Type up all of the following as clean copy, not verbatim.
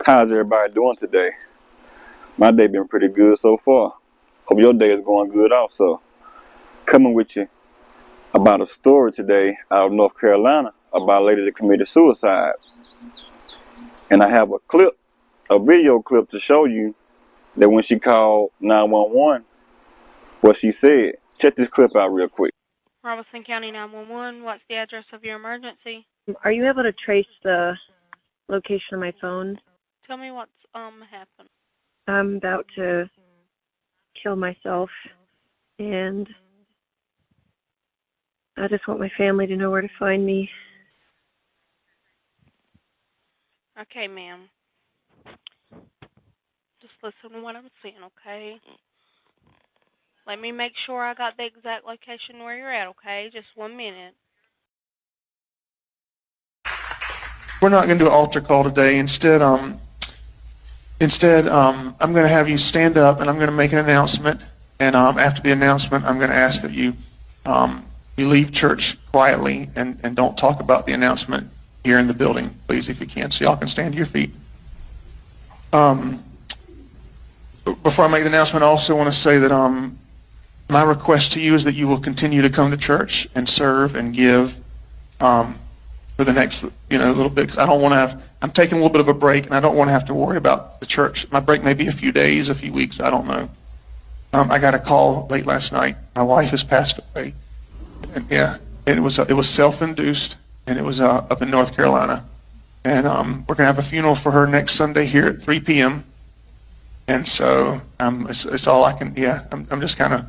How's everybody doing today? My day been pretty good so far. Hope your day is going good also. Coming with you about a story today out of North Carolina about a lady that committed suicide. And I have a video clip to show you that when she called 911, what she said. Check this clip out real quick. Robeson County 911, what's the address of your emergency? Are you able to trace the location of my phone? Tell me what's happened. I'm about to kill myself, and I just want my family to know where to find me. Okay, ma'am. Just listen to what I'm saying, okay? Let me make sure I got the exact location where you're at, okay? Just 1 minute. We're not going to do an altar call today. Instead, I'm going to have you stand up, and I'm going to make an announcement. And after the announcement, I'm going to ask that you leave church quietly and don't talk about the announcement here in the building, please, if you can. So y'all can stand to your feet. Before I make the announcement, I also want to say that my request to you is that you will continue to come to church and serve and give for the next, little bit. 'Cause I don't want to have. I'm taking a little bit of a break, and I don't want to have to worry about the church. My break may be a few days, a few weeks. I don't know. I got a call late last night. My wife has passed away, and it was self-induced, and it was up in North Carolina, and we're gonna have a funeral for her next Sunday here at 3 p.m. And so it's all I can. Yeah, I'm just kind of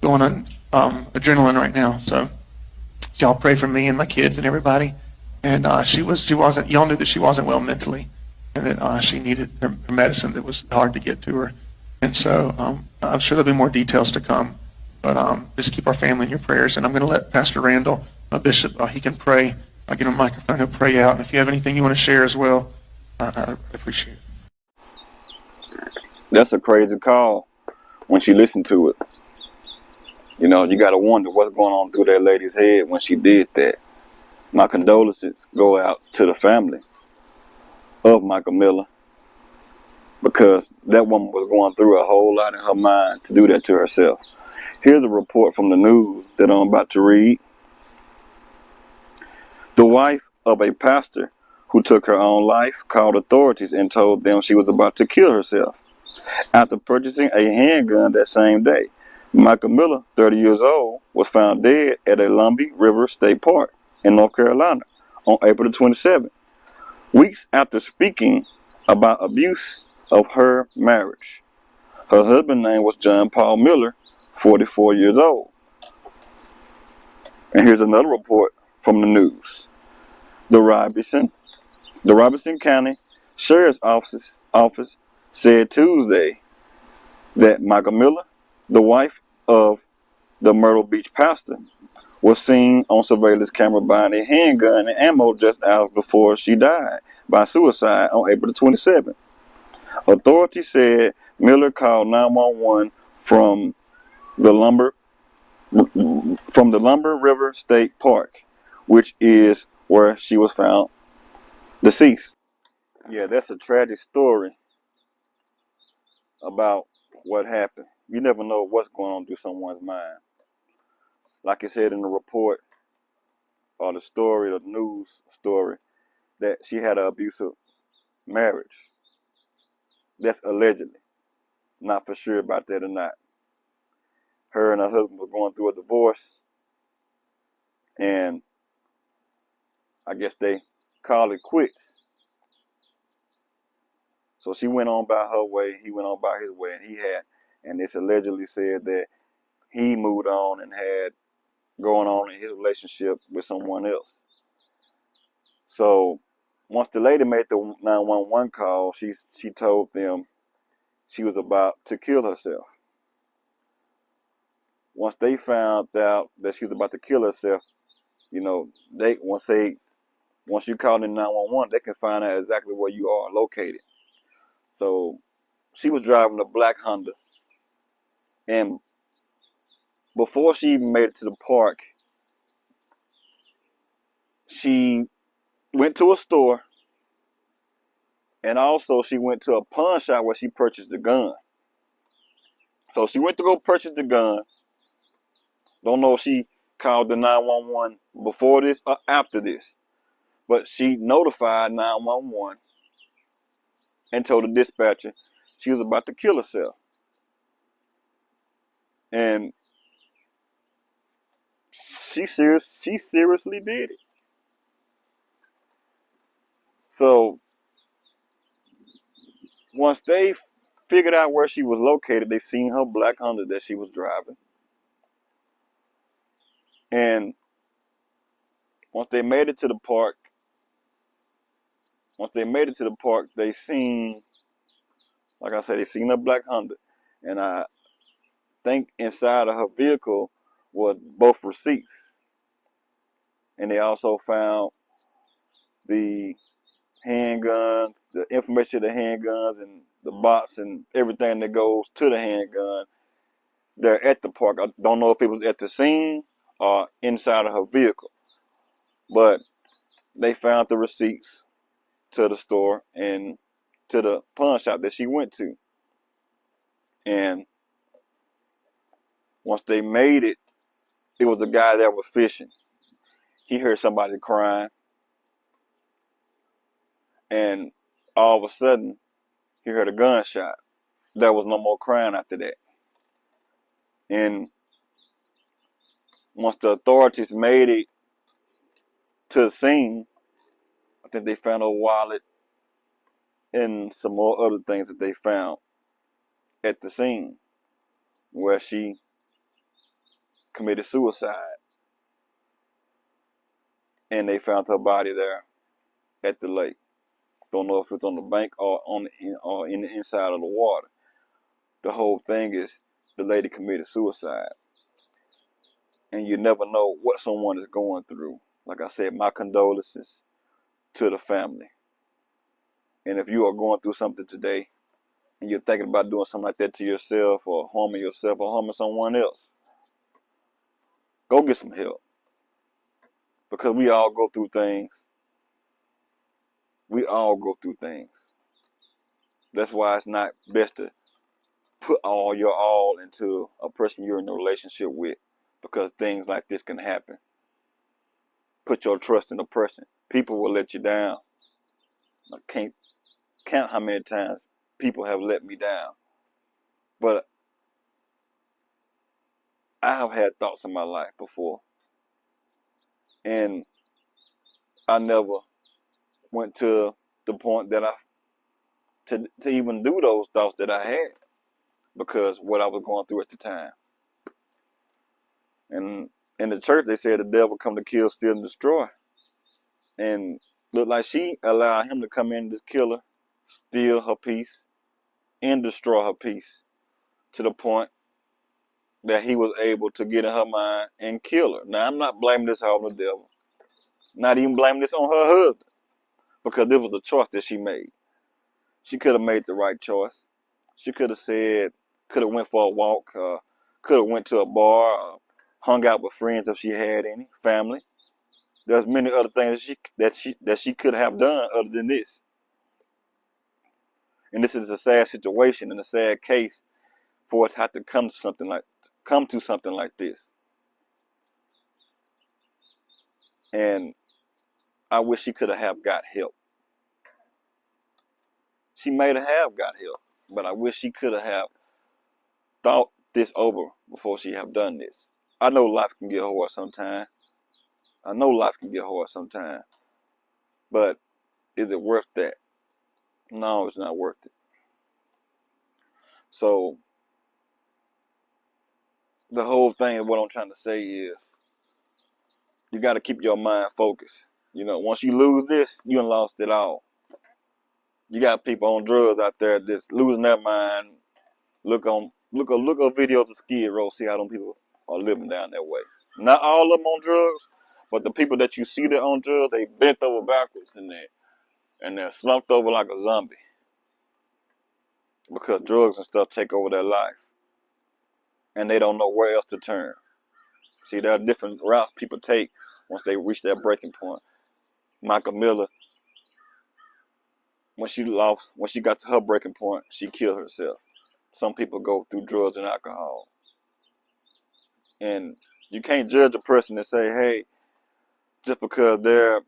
going on adrenaline right now. So y'all pray for me and my kids and everybody. And she wasn't. Y'all knew that she wasn't well mentally, and that she needed her medicine that was hard to get to her. And so I'm sure there'll be more details to come. But just keep our family in your prayers. And I'm going to let Pastor Randall, my bishop, he can pray. I'll give him a microphone. He'll pray out. And if you have anything you want to share as well, I appreciate it. That's a crazy call when she listened to it. You got to wonder what's going on through that lady's head when she did that. My condolences go out to the family of Michael Miller, because that woman was going through a whole lot in her mind to do that to herself. Here's a report from the news that I'm about to read. The wife of a pastor who took her own life called authorities and told them she was about to kill herself after purchasing a handgun that same day. Michael Miller, 30 years old, was found dead at a Lumbee River State Park in North Carolina on April 27th, weeks after speaking about abuse of her marriage. Her husband's name was John Paul Miller, 44 years old. And here's another report from the news. The Robeson County Sheriff's Office said Tuesday that Michael Miller, the wife of the Myrtle Beach pastor, was seen on surveillance camera buying a handgun and ammo just hours before she died by suicide on April 27th. Authorities said Miller called 911 from the Lumbee River State Park, which is where she was found deceased. Yeah, that's a tragic story about what happened. You never know what's going on through someone's mind. Like I said in the report, or the news story, that she had an abusive marriage. That's allegedly. Not for sure about that or not. Her and her husband were going through a divorce, and I guess they called it quits. So she went on by her way, he went on by his way, and it's allegedly said that he moved on and had going on in his relationship with someone else. So once the lady made the 911 call, she told them she was about to kill herself. Once they found out that she was about to kill herself, once you call in 911, they can find out exactly where you are located. So she was driving a black Honda, and before she even made it to the park, she went to a store And also she went to a pawn shop where she purchased the gun. So she went to go purchase the gun. Don't know if she called the 911 before this or after this. But she notified 911 and told the dispatcher she was about to kill herself. And she seriously did it. So once they figured out where she was located, they seen her black Honda that she was driving. And once they made it to the park, they seen, like I said, they seen her black Honda. And I think inside of her vehicle was both receipts. And they also found the handguns, the information of the handguns, and the box and everything that goes to the handgun. They're at the park. I don't know if it was at the scene or inside of her vehicle. But they found the receipts to the store and to the pawn shop that she went to. And once they made it, it was a guy that was fishing. He heard somebody crying. And all of a sudden, he heard a gunshot. There was no more crying after that. And once the authorities made it to the scene, I think they found a wallet and some more other things that they found at the scene where she committed suicide. And they found her body there at the lake. Don't know if it's on the bank or in the inside of the water. The whole thing is the lady committed suicide. And you never know what someone is going through. Like I said, my condolences to the family. And if you are going through something today and you're thinking about doing something like that to yourself or harming yourself or harming someone else, go get some help. Because we all go through things. We all go through things. That's why it's not best to put all your all into a person you're in a relationship with, because things like this can happen. Put your trust in a person. People will let you down. I can't count how many times people have let me down. But I have had thoughts in my life before. And I never went to the point that to even do those thoughts that I had, because what I was going through at the time. And in the church, they said the devil come to kill, steal, and destroy. And looked like she allowed him to come in and just kill her, steal her peace, and destroy her peace, to the point that he was able to get in her mind and kill her. Now, I'm not blaming this on the devil. Not even blaming this on her husband, because this was the choice that she made. She could have made the right choice. She could have went for a walk, could have went to a bar, hung out with friends if she had any, family. There's many other things that she could have done other than this. And this is a sad situation and a sad case for it to have to come to something like this. And I wish she could have got help. She may have got help, but I wish she could have thought this over before she have done this. I know life can get hard sometimes. But is it worth that? No, it's not worth it. So the whole thing, what I'm trying to say is, you got to keep your mind focused. You know, once you lose this, you done lost it all. You got people on drugs out there that's losing their mind. Look up videos of Skid Row, see how them people are living down that way. Not all of them on drugs, but the people that you see that on drugs, they bent over backwards and they're slumped over like a zombie, because drugs and stuff take over their life, and they don't know where else to turn. See, there are different routes people take once they reach that breaking point. Michael Miller when she got to her breaking point, she killed herself. Some people go through drugs and alcohol. And you can't judge a person and say, hey, just because they're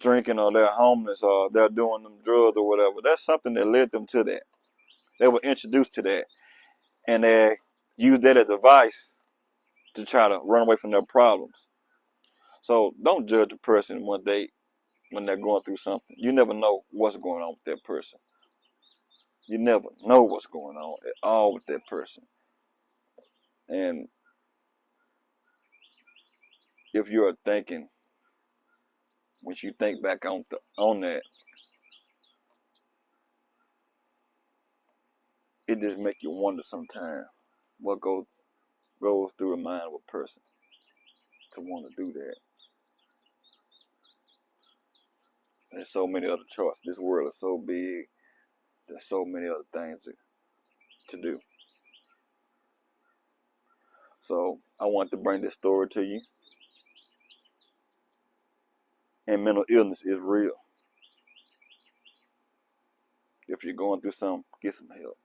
drinking or they're homeless or they're doing them drugs or whatever, that's something that led them to that. They were introduced to that. And they use that as a vice to try to run away from their problems. So don't judge a person when they're going through something. You never know what's going on with that person. You never know what's going on at all with that person. And if you're thinking, once you think back on that, it just make you wonder sometimes what goes through the mind of a person to want to do that. There's so many other choices. This world is so big. There's so many other things to do. So I want to bring this story to you. And mental illness is real. If you're going through something, get some help.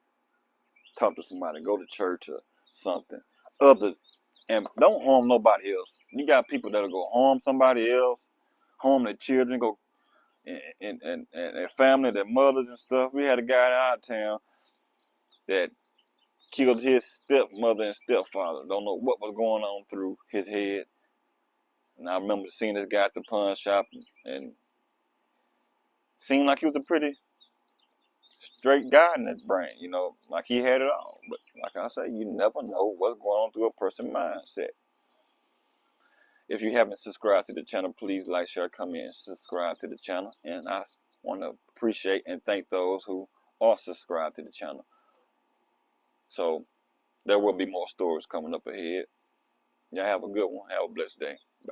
Talk to somebody. Go to church or something. And don't harm nobody else. You got people that'll go harm somebody else, harm their children, go and their family, their mothers and stuff. We had a guy in our town that killed his stepmother and stepfather. Don't know what was going on through his head. And I remember seeing this guy at the pawn shop and seemed like he was a pretty straight guy in his brain, like he had it all. But like I say, you never know what's going on through a person's mindset. If you haven't subscribed to the channel, please like, share, comment, and subscribe to the channel. And I want to appreciate and thank those who are subscribed to the channel. So there will be more stories coming up ahead. Y'all have a good one. Have a blessed day. Bye.